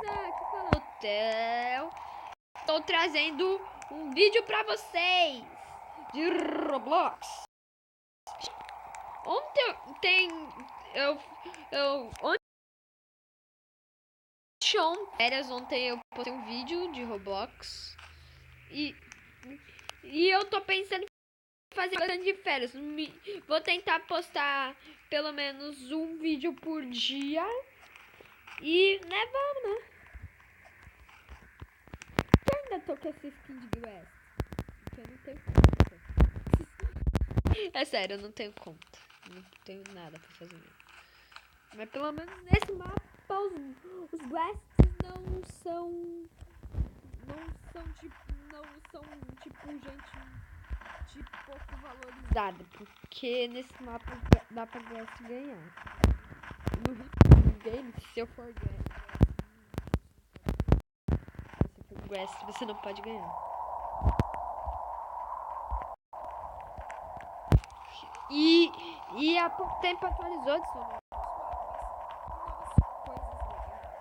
rapaziada, aqui fala Hotel. Estou trazendo um vídeo pra vocês de Roblox. Ontem ontem eu postei um vídeo de Roblox e eu tô pensando em fazer bastante férias. Vou tentar postar pelo menos um vídeo por dia e vamos, né? Eu ainda tô com essa skin de Grass, porque eu não tenho conta. É sério, eu não tenho conta. Não tenho nada pra fazer mesmo. Mas pelo menos nesse mapa os Blasts não são tipo gente de pouco valorizada, porque nesse mapa dá pra Blast ganhar. No game, se eu for Grass, você não pode ganhar. E há pouco tempo atualizou de novas coisas legais.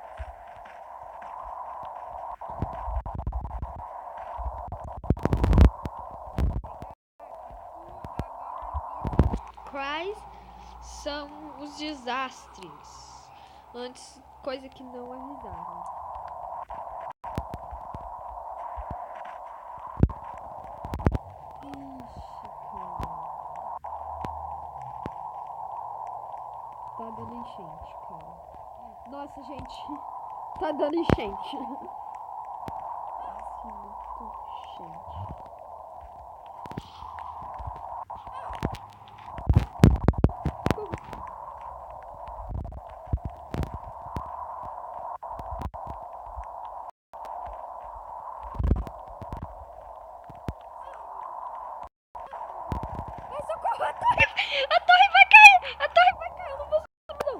Quais são os desastres? Antes, coisa que não avisaram. Tá dando enchente, cara. Nossa, gente. Tá dando enchente. Muito enchente. Ai, socorro! A torre vai cair! A torre vai cair! Eu não vou subir, não.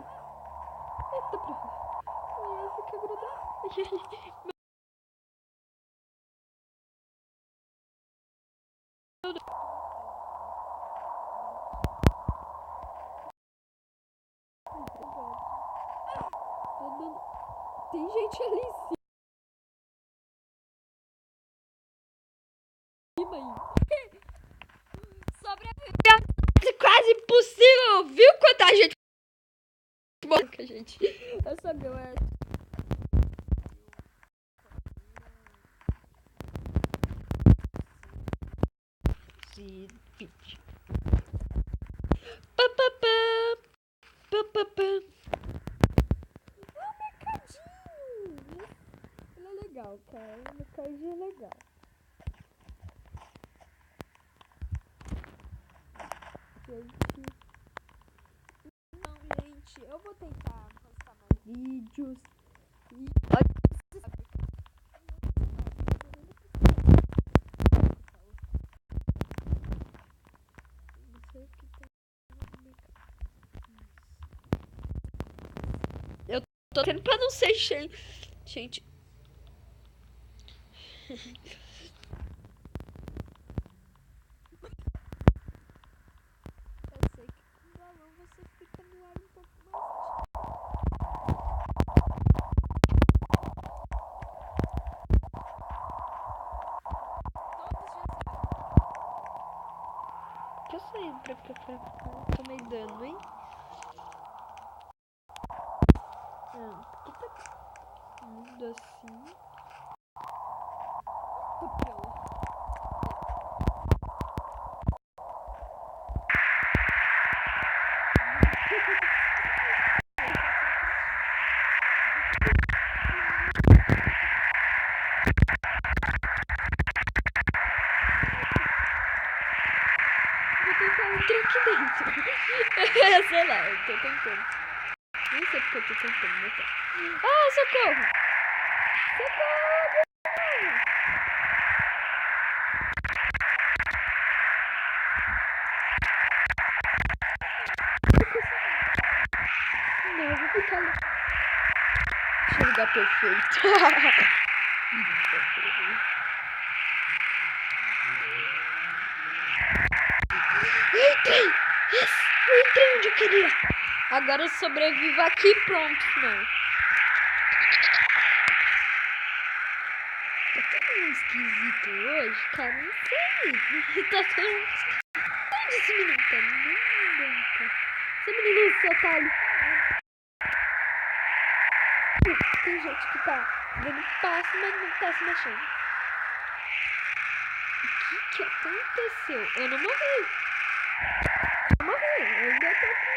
Eita, porra. Ai, fica grudado. Tem gente ali em cima aí. Sobreviver é quase impossível. Viu quanta gente morre, gente? Eu sabia, eu pitch. Mercadinho! Ele é legal, cara. O mercadinho é legal. Gente. Não, gente. Eu vou tentar postar mais vídeos. E olha, eu tô querendo pra não ser gente. Eu sei que com o balão você fica no ar um pouco mais. Que eu sei pra tomei dano, hein? Por que tá indo assim? Vou tentar entrar aqui dentro. Sei lá, eu tô tentando. Nem sei porque eu tô tentando, mas tá. Ah, socorro! Socorro! Não, eu vou ficar ali. Deixa eu lugar perfeito. Entrei! Yes! Eu entrei onde eu queria. Agora eu sobrevivo aqui, pronto, não. Tá todo mundo esquisito hoje, cara, não sei. Tá todo mundo esquisito. Onde esse menino tá? Não tá. Esse menino só tá ali. Tem gente que tá dando passo, mas não tá se mexendo. O que aconteceu? Eu não morri. Eu morri. Eu ainda tô com...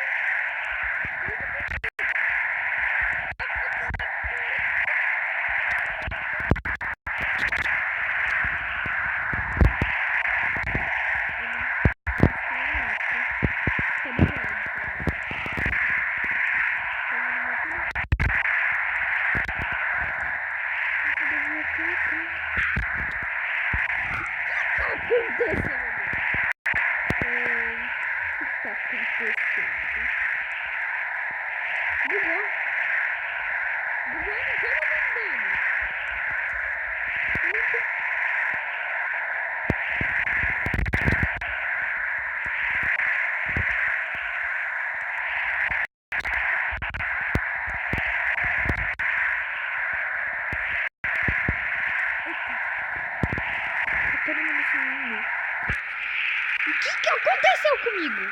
O que aconteceu comigo?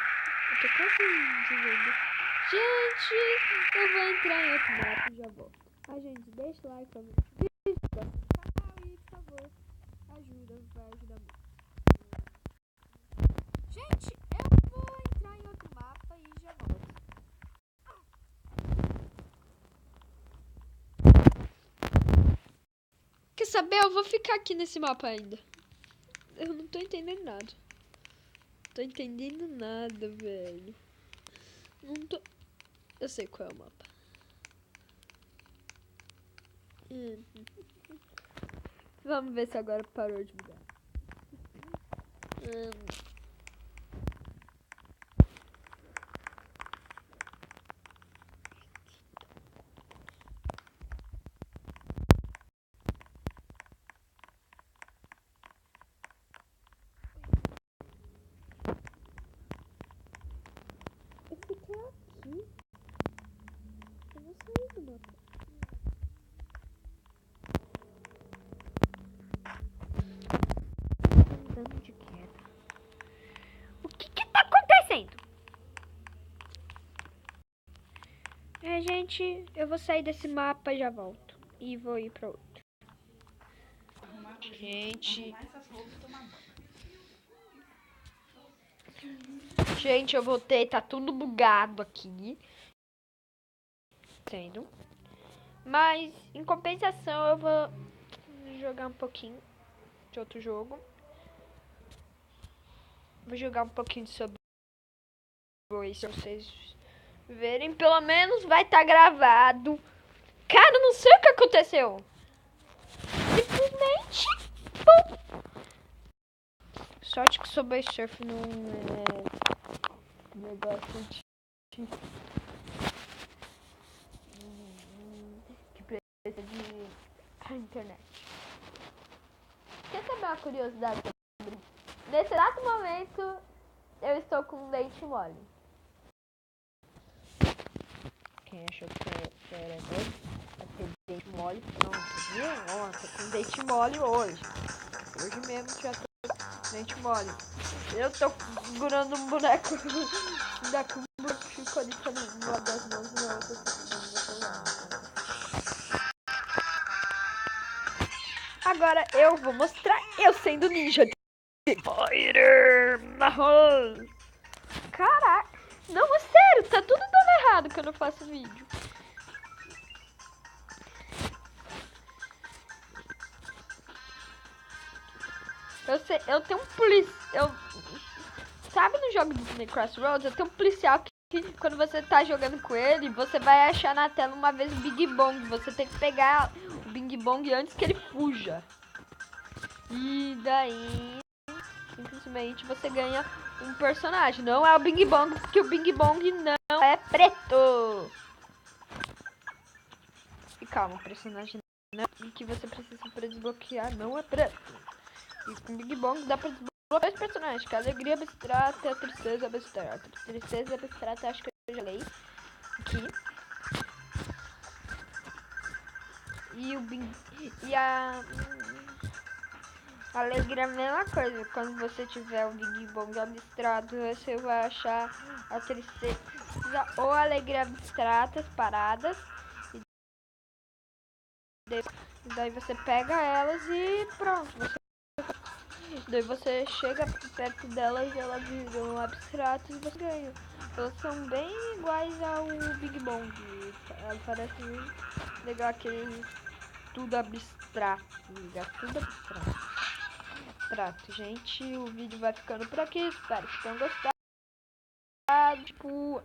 Eu tô quase dizendo. Gente, eu vou entrar em outro mapa e já volto. Gente, deixa o like, comenta, inscreva no canal e, por favor, vai ajudar muito. Gente, eu vou entrar em outro mapa e já volto. Quer saber? Eu vou ficar aqui nesse mapa ainda. Eu não tô entendendo nada. Tô entendendo nada, velho. Não tô... Eu sei qual é o mapa. Vamos ver se agora parou de bugar. Eu fiquei aqui. Eu vou sair do mapa. Andando de queda. O que tá acontecendo? Gente, eu vou sair desse mapa e já volto. E vou ir pra outro. Gente, eu voltei, tá tudo bugado aqui. Entendo. Mas, em compensação, eu vou jogar um pouquinho de outro jogo. Vou jogar um pouquinho sobre isso pra vocês verem. Pelo menos vai estar gravado. Cara, não sei o que aconteceu. Simplesmente... Pum. Sorte que o Subway Surf não é negócio que precisa de internet. Quer saber uma curiosidade sobre? Nesse exato momento, eu estou com leite mole. Quem achou que era doido? Vai ter leite mole. Não, sabia? Ó, tô com leite mole hoje. Hoje mesmo já tô com leite mole. Eu tô segurando um boneco. Daqui um boneco ficou ali numa das mãos e na outra segurando meu celular. Agora eu vou mostrar eu sendo ninja. Spider marrom. Caraca. Não, é sério, tá tudo dando errado que eu não faço vídeo. Eu tenho um policial. Sabe no jogo do Disney Crossroads? Eu tenho um policial que quando você tá jogando com ele, você vai achar na tela uma vez o Bing Bong. Você tem que pegar o Bing Bong antes que ele fuja. E daí, simplesmente você ganha um personagem. Não é o Bing Bong, porque o Bing Bong não é preto. E calma, o personagem que você precisa para desbloquear não é preto. E com Bing Bong dá pra desbloquear dois personagens, que é a alegria abstrata e a tristeza abstrata. A tristeza abstrata acho que eu já leio aqui. E o Bing e a alegria é a mesma coisa. Quando você tiver o Bing Bong abstrato, você vai achar a tristeza ou a alegria abstratas paradas. Daí você pega elas e pronto. Daí você chega perto delas e elas viram abstratos e você ganha. Elas são bem iguais ao Big Bong. Parece legal aquele tudo abstrato. Tudo abstrato. Gente, o vídeo vai ficando por aqui. Espero que tenham gostado. Tipo,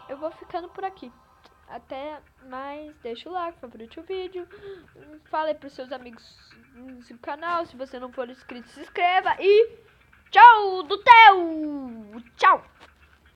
eu vou ficando por aqui. Até mais, deixa o like, favorite o vídeo, fale pros seus amigos no canal, se você não for inscrito, se inscreva e tchau do Theo! Tchau!